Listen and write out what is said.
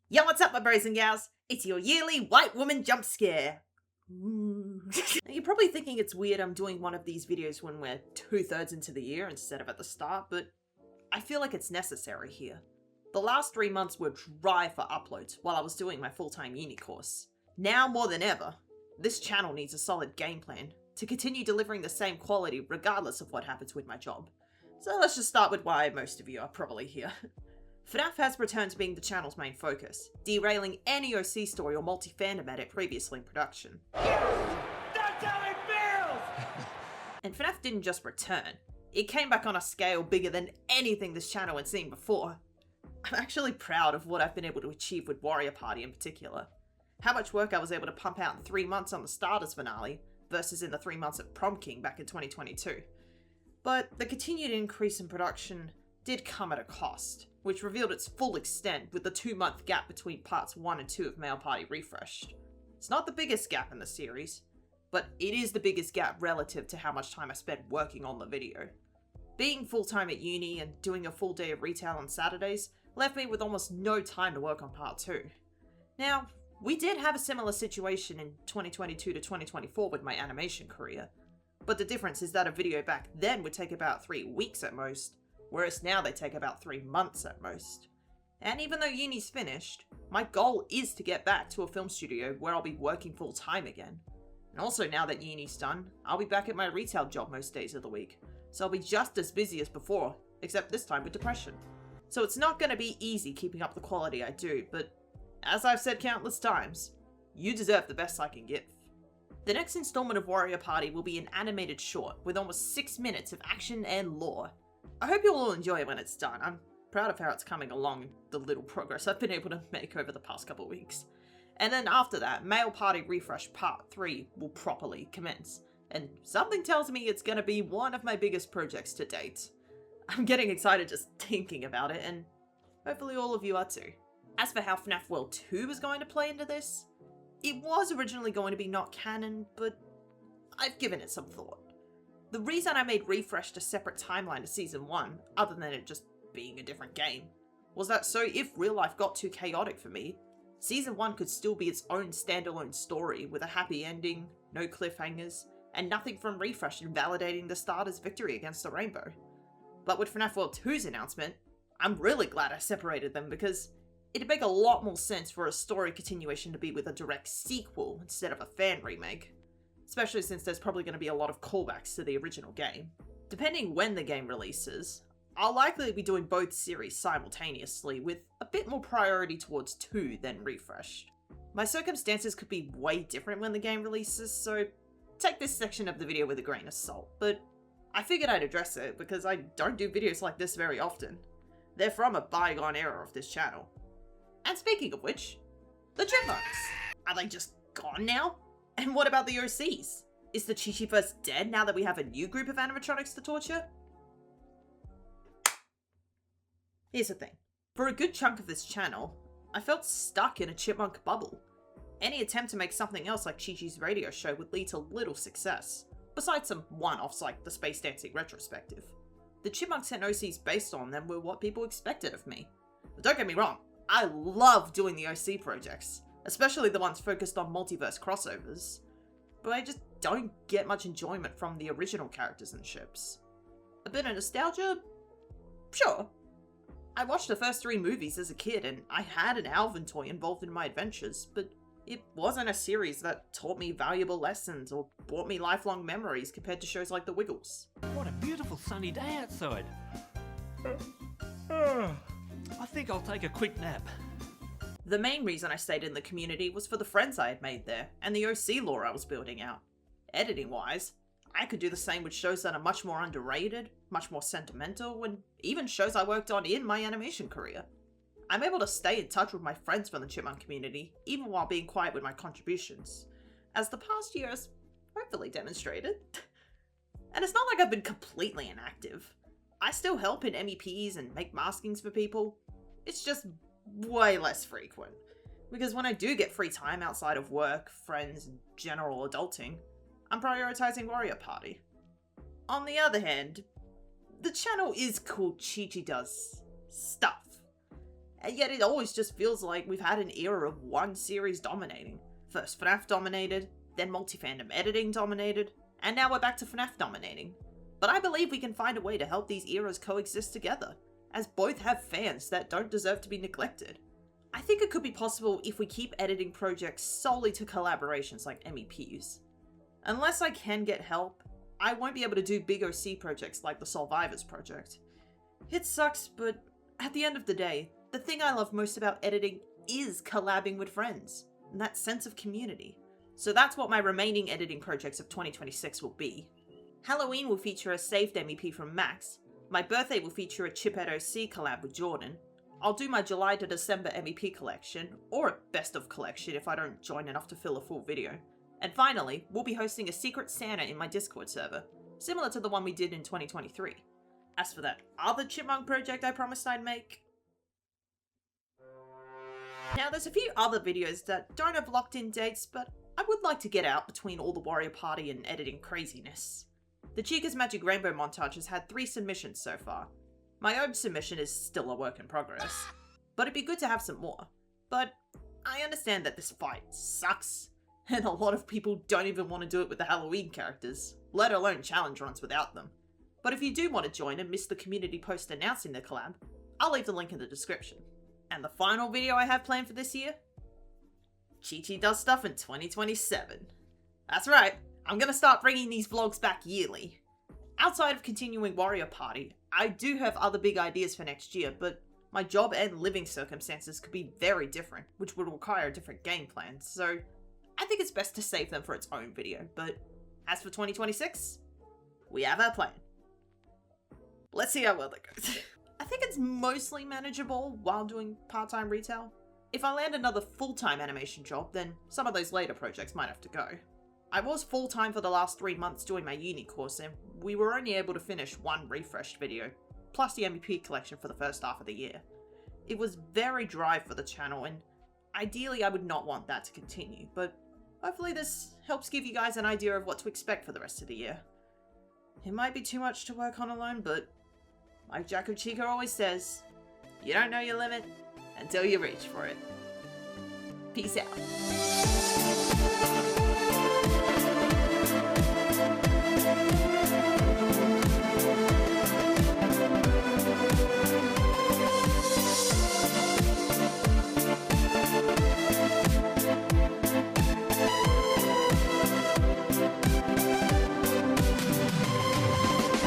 Yo, what's up, my bros and gals? It's your yearly white woman jump scare. You're probably thinking it's weird I'm doing one of these videos when we're 2/3 into the year instead of at the start, but I feel like it's necessary here. The last 3 months were dry for uploads while I was doing my full-time uni course. Now more than ever, this channel needs a solid game plan to continue delivering the same quality regardless of what happens with my job. So let's just start with why most of you are probably here. FNAF has returned to being the channel's main focus, derailing any OC story or multi-fandom edit previously in production. That's how it feels! And FNAF didn't just return, it came back on a scale bigger than anything this channel had seen before. I'm actually proud of what I've been able to achieve with Warrior Party in particular. How much work I was able to pump out in 3 months on the starters finale, versus in the 3 months at Prom King back in 2022. But the continued increase in production did come at a cost, which revealed its full extent with the 2-month gap between parts 1 and 2 of Male Party Refreshed. It's not the biggest gap in the series, but it is the biggest gap relative to how much time I spent working on the video. Being full-time at uni and doing a full day of retail on Saturdays left me with almost no time to work on part 2. Now, we did have a similar situation in 2022 to 2024 with my animation career, but the difference is that a video back then would take about 3 weeks at most, whereas now they take about 3 months at most. And even though uni's finished, my goal is to get back to a film studio where I'll be working full time again. And also now that uni's done, I'll be back at my retail job most days of the week, so I'll be just as busy as before, except this time with depression. So it's not going to be easy keeping up the quality I do, but as I've said countless times, you deserve the best I can give. The next installment of Warrior Party will be an animated short with almost 6 minutes of action and lore. I hope you'll all enjoy it when it's done. I'm proud of how it's coming along and the little progress I've been able to make over the past couple weeks. And then after that, Male Party Refresh Part 3 will properly commence, and something tells me it's going to be one of my biggest projects to date. I'm getting excited just thinking about it, and hopefully all of you are too. As for how FNAF World 2 is going to play into this, it was originally going to be not canon, but I've given it some thought. The reason I made Refreshed a separate timeline to Season 1, other than it just being a different game, was that so if real life got too chaotic for me, Season 1 could still be its own standalone story with a happy ending, no cliffhangers, and nothing from Refreshed invalidating the starter's victory against the Rainbow. But with FNAF World 2's announcement, I'm really glad I separated them because it'd make a lot more sense for a story continuation to be with a direct sequel instead of a fan remake. Especially since there's probably going to be a lot of callbacks to the original game. Depending when the game releases, I'll likely be doing both series simultaneously, with a bit more priority towards 2 than Refreshed. My circumstances could be way different when the game releases, so take this section of the video with a grain of salt, but I figured I'd address it because I don't do videos like this very often. They're from a bygone era of this channel. And speaking of which, the Chipmunks! Are they just gone now? And what about the OCs? Is the Chichiverse dead now that we have a new group of animatronics to torture? Here's the thing. For a good chunk of this channel, I felt stuck in a chipmunk bubble. Any attempt to make something else like Chi-Chi's radio show would lead to little success, besides some one-offs like the Space Dancing retrospective. The Chipmunks and OCs based on them were what people expected of me. But don't get me wrong, I love doing the OC projects, especially the ones focused on multiverse crossovers, but I just don't get much enjoyment from the original characters and ships. A bit of nostalgia? Sure. I watched the first 3 movies as a kid and I had an Alvin toy involved in my adventures, but it wasn't a series that taught me valuable lessons or brought me lifelong memories compared to shows like The Wiggles. What a beautiful sunny day outside. I think I'll take a quick nap. The main reason I stayed in the community was for the friends I had made there, and the OC lore I was building out. Editing-wise, I could do the same with shows that are much more underrated, much more sentimental, and even shows I worked on in my animation career. I'm able to stay in touch with my friends from the Chipmunk community, even while being quiet with my contributions, as the past year has hopefully demonstrated. And it's not like I've been completely inactive. I still help in MEPs and make maskings for people. It's just way less frequent, because when I do get free time outside of work, friends, and general adulting, I'm prioritizing Warrior Party. On the other hand, the channel is called Chi-Chi Does Stuff, and yet it always just feels like we've had an era of one series dominating. First FNAF dominated, then multi-fandom editing dominated, and now we're back to FNAF dominating. But I believe we can find a way to help these eras coexist together, as both have fans that don't deserve to be neglected. I think it could be possible if we keep editing projects solely to collaborations like MEPs. Unless I can get help, I won't be able to do big OC projects like the Survivors project. It sucks, but at the end of the day, the thing I love most about editing is collabing with friends, and that sense of community. So that's what my remaining editing projects of 2026 will be. Halloween will feature a saved MEP from Max, my birthday will feature a Chipette OC collab with Jordan, I'll do my July to December MEP collection, or a best of collection if I don't join enough to fill a full video. And finally, we'll be hosting a Secret Santa in my Discord server, similar to the one we did in 2023. As for that other Chipmunk project I promised I'd make... Now there's a few other videos that don't have locked in dates, but I would like to get out between all the Warrior Party and editing craziness. The Chica's Magic Rainbow montage has had 3 submissions so far. My own submission is still a work in progress, but it'd be good to have some more. But I understand that this fight sucks, and a lot of people don't even want to do it with the Halloween characters, let alone challenge runs without them. But if you do want to join and miss the community post announcing the collab, I'll leave the link in the description. And the final video I have planned for this year? Chichi does stuff in 2027. That's right, I'm gonna start bringing these vlogs back yearly. Outside of continuing Warrior Party, I do have other big ideas for next year, but my job and living circumstances could be very different, which would require a different game plan, so I think it's best to save them for its own video. But as for 2026, we have our plan. Let's see how well that goes. I think it's mostly manageable while doing part-time retail. If I land another full-time animation job, then some of those later projects might have to go. I was full-time for the last 3 months doing my uni course, and we were only able to finish 1 refreshed video, plus the MVP collection for the first half of the year. It was very dry for the channel, and ideally I would not want that to continue, but hopefully this helps give you guys an idea of what to expect for the rest of the year. It might be too much to work on alone, but like Jack of Chica always says, you don't know your limit until you reach for it. Peace out.